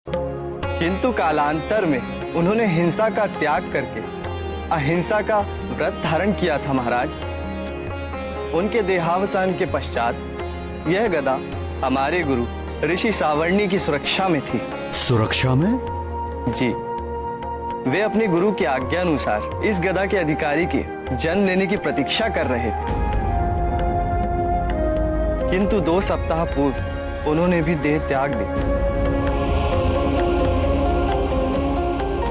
किंतु कालांतर में उन्होंने हिंसा का त्याग करके अहिंसा का व्रत धारण किया था महाराज। उनके देहावसान के पश्चात यह गदा हमारे गुरु ऋषि सावर्णी की सुरक्षा में थी। सुरक्षा में? जी, वे अपने गुरु की आज्ञा अनुसार इस गदा के अधिकारी के जन्म लेने की प्रतीक्षा कर रहे थे, किंतु 2 सप्ताह पूर्व उन्होंने भी देह त्याग दी।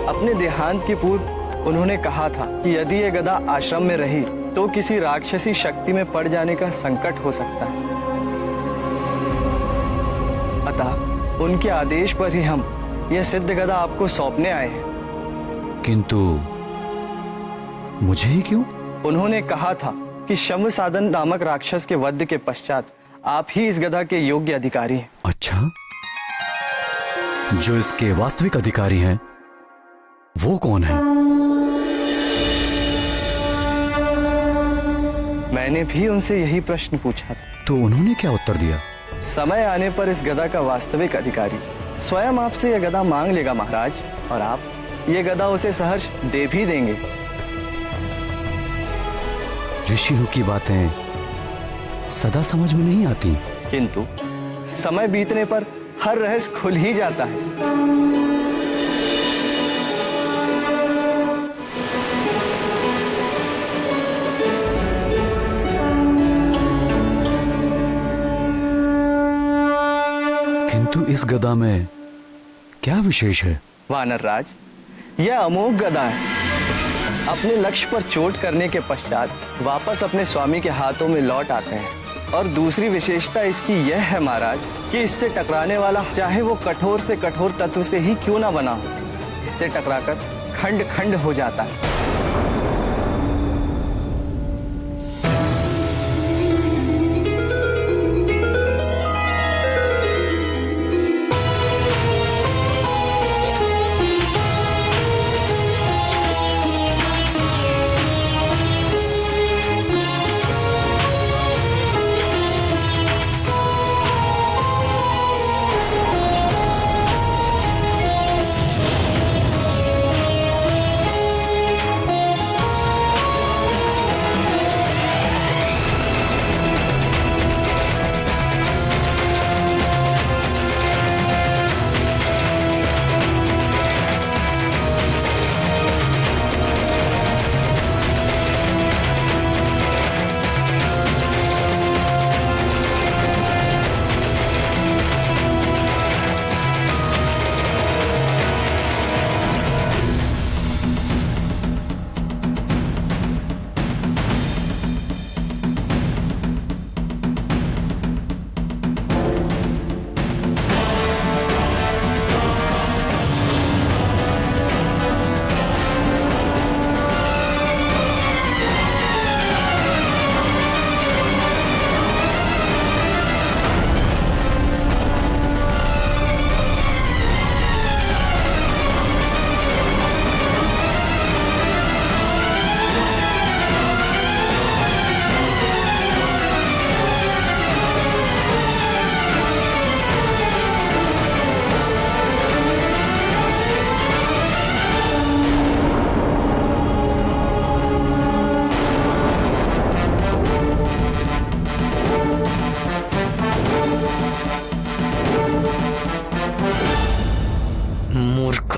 अपने देहांत के पूर्व उन्होंने कहा था कि यदि यह गदा आश्रम में रही तो किसी राक्षसी शक्ति में पड़ जाने का संकट हो सकता है। अतः उनके आदेश पर ही हम यह सिद्ध गदा आपको सौंपने आए हैं। किंतु मुझे ही क्यों? उन्होंने कहा था कि शम्भ साधन नामक राक्षस के वध के पश्चात आप ही इस गदा के योग्य अधिकारी हैं। अच्छा, जो इसके वास्तविक अधिकारी हैं वो कौन है? मैंने भी उनसे यही प्रश्न पूछा था। तो उन्होंने क्या उत्तर दिया? समय आने पर इस गदा का वास्तविक अधिकारी स्वयं आपसे यह गदा मांग लेगा महाराज, और आप ये गदा उसे सहर्ष दे भी देंगे। ऋषियों की बातें सदा समझ में नहीं आती, किंतु समय बीतने पर हर रहस्य खुल ही जाता है। किंतु इस गदा में क्या विशेष है? वानर राज, यह अमोघ गदा है। अपने लक्ष्य पर चोट करने के पश्चात वापस अपने स्वामी के हाथों में लौट आते हैं। और दूसरी विशेषता इसकी यह है महाराज कि इससे टकराने वाला चाहे वो कठोर से कठोर तत्व से ही क्यों ना बना हो, इससे टकराकर खंड खंड हो जाता है।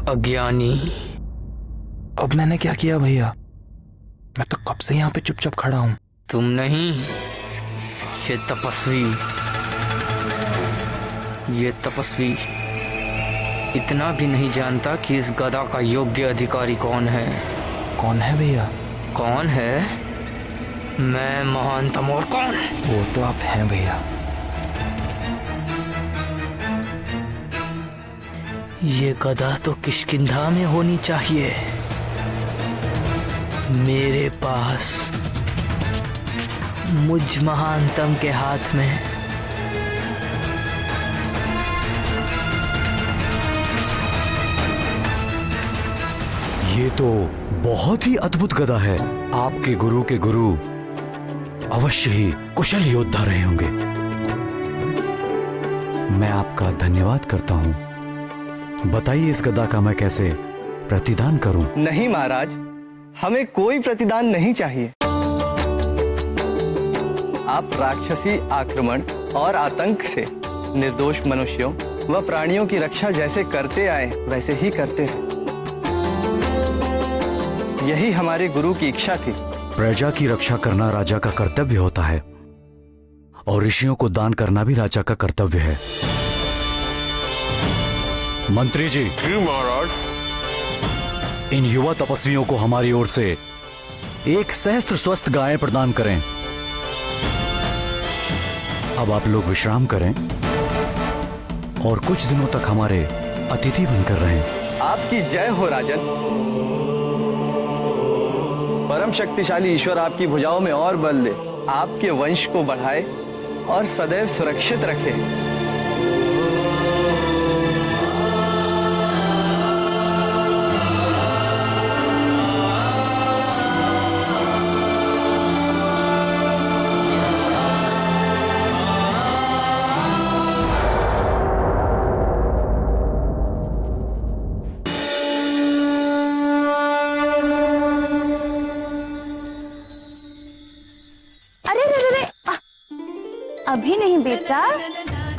अज्ञानी। अब मैंने क्या किया भैया? मैं तो कब से यहाँ पे चुपचाप खड़ा हूँ। तुम नहीं, ये तपस्वी इतना भी नहीं जानता कि इस गदा का योग्य अधिकारी कौन है। कौन है भैया? कौन है? मैं महानतम। और कौन? वो तो आप हैं भैया। ये गदा तो किष्किंधा में होनी चाहिए। मेरे पास मुझ महानतम के हाथ में ये तो बहुत ही अद्भुत गदा है। आपके गुरु के गुरु अवश्य ही कुशल योद्धा रहे होंगे। मैं आपका धन्यवाद करता हूं बताइए इस गदा का मैं कैसे प्रतिदान करूं? नहीं महाराज, हमें कोई प्रतिदान नहीं चाहिए। आप राक्षसी आक्रमण और आतंक से निर्दोष मनुष्यों व प्राणियों की रक्षा जैसे करते आए वैसे ही करते रहे। यही हमारे गुरु की इच्छा थी। प्रजा की रक्षा करना राजा का कर्तव्य होता है और ऋषियों को दान करना भी राजा का कर्तव्य है। मंत्री जी, महाराज। इन युवा तपस्वियों को हमारी ओर से एक सहस्त्र स्वस्थ गायें प्रदान करें। अब आप लोग विश्राम करें और कुछ दिनों तक हमारे अतिथि बनकर रहें। आपकी जय हो राजन। परम शक्तिशाली ईश्वर आपकी भुजाओं में और बल दे, आपके वंश को बढ़ाए और सदैव सुरक्षित रखे। अभी नहीं बेटा,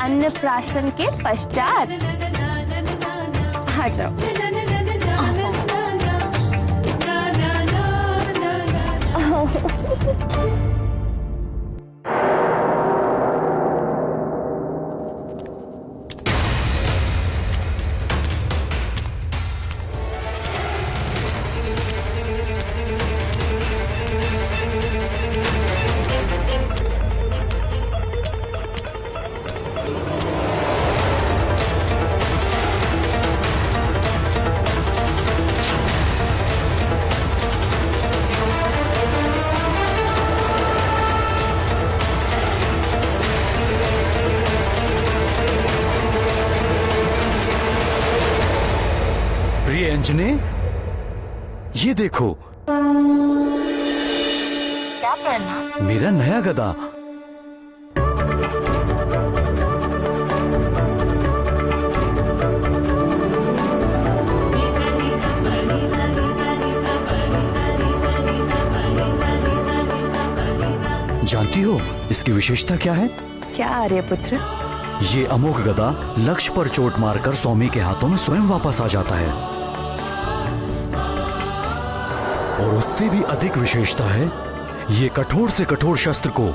अन्नप्राशन के पश्चात। आ जाओ। प्रिय अंजने, ये देखो, क्या करना? मेरा नया गदा। जानती हो इसकी विशेषता क्या है? क्या आर्यपुत्र? ये अमोघ गदा लक्ष्य पर चोट मारकर स्वामी के हाथों में स्वयं वापस आ जाता है। और उससे भी अधिक विशेषता है, ये कठोर से कठोर शस्त्र को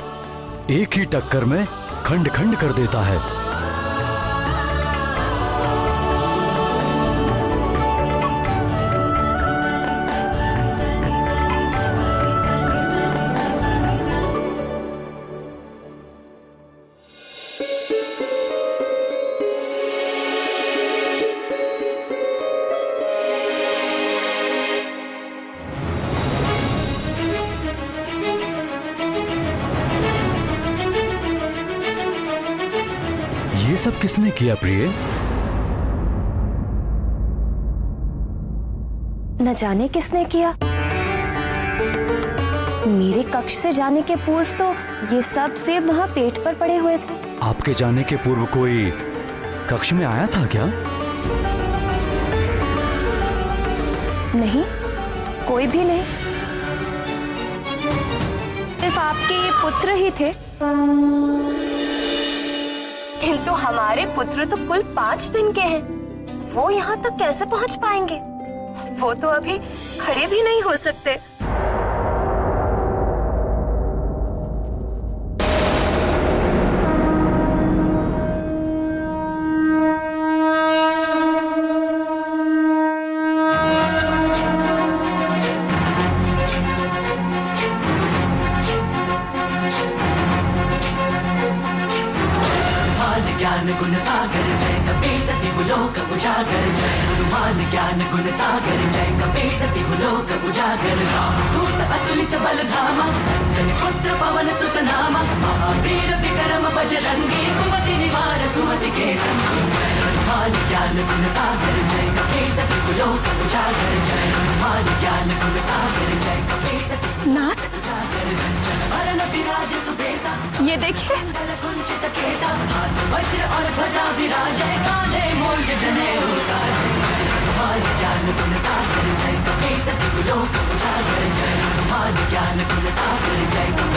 एक ही टक्कर में खंड खंड कर देता है। ये सब किसने किया प्रिय? न जाने किसने किया। मेरे कक्ष से जाने के पूर्व तो ये सब सेब वहां पेट पर पड़े हुए थे। आपके जाने के पूर्व कोई कक्ष में आया था क्या? नहीं, कोई भी नहीं। सिर्फ आपके ये पुत्र ही थे। किंतु हमारे पुत्र तो कुल 5 दिन के हैं। वो यहाँ तक कैसे पहुँच पाएंगे? वो तो अभी खड़े भी नहीं हो सकते। ज्ञान गुण सागर जय कपीसति लोक उजागर जय हनुमान ज्ञान गुण सागर जय कपीसति लोक उजागर रामदूत अतुलित बल धामा जन पुत्र पवन सुत नामा महावीर विक्रम बजरंगी कुमति निवार सुमति के संगी जय हनुमान ज्ञान गुण सागर जय कपीसति लोक उजागर जय हनुमान ज्ञान गुण सागर जय कपीसति नाथ, ये देखिए। कुंचित केसा हाथ वज्र और ध्वजा विराजय काले मूंज जनेऊ साजे सतिगुलोक उजागर जय हनुमान ज्ञान गुण सागर जय